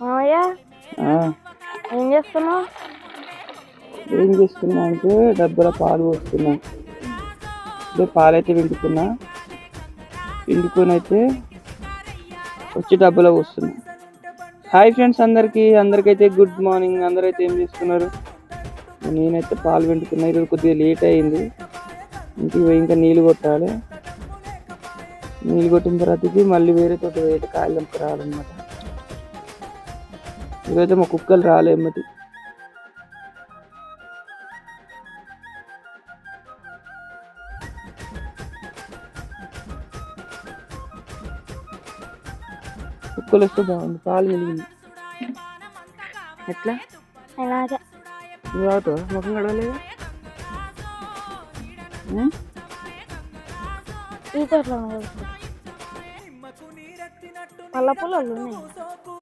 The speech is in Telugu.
మామయ్య ఆ, ఏం చేస్తున్నావు? ఏం చేస్తున్నా అంటే డబ్బుల పాలు పోస్తున్నా. ఇదే పాలైతే పిండుకొని అయితే వచ్చి డబ్బులో పోస్తున్నా. హాయ్ ఫ్రెండ్స్, అందరికైతే గుడ్ మార్నింగ్. అందరైతే ఏం చేస్తున్నారు? నేనైతే పాలు పిండుకున్నా. ఈరోజు కొద్దిగా లేట్ అయింది. ఇంటికి పోయి ఇంకా నీళ్ళు కొట్టాలి. నీళ్ళు కొట్టిన తర్వాతకి మళ్ళీ వేరే తోట వేరే కాయలు తెంపుకు రావాలన్నమాట. ఇదైతే మా కుక్కలు రాలే ఎమ్మటి. కుక్కలు వస్తే బాగుంది. పాలు వెలిగింది. ఎట్లా అలాగే నువ్వు తాగుతావా? ముఖం గడవలేదా? ఈ తోటలో పళ్ళ పొలాలు ఉన్నాయి.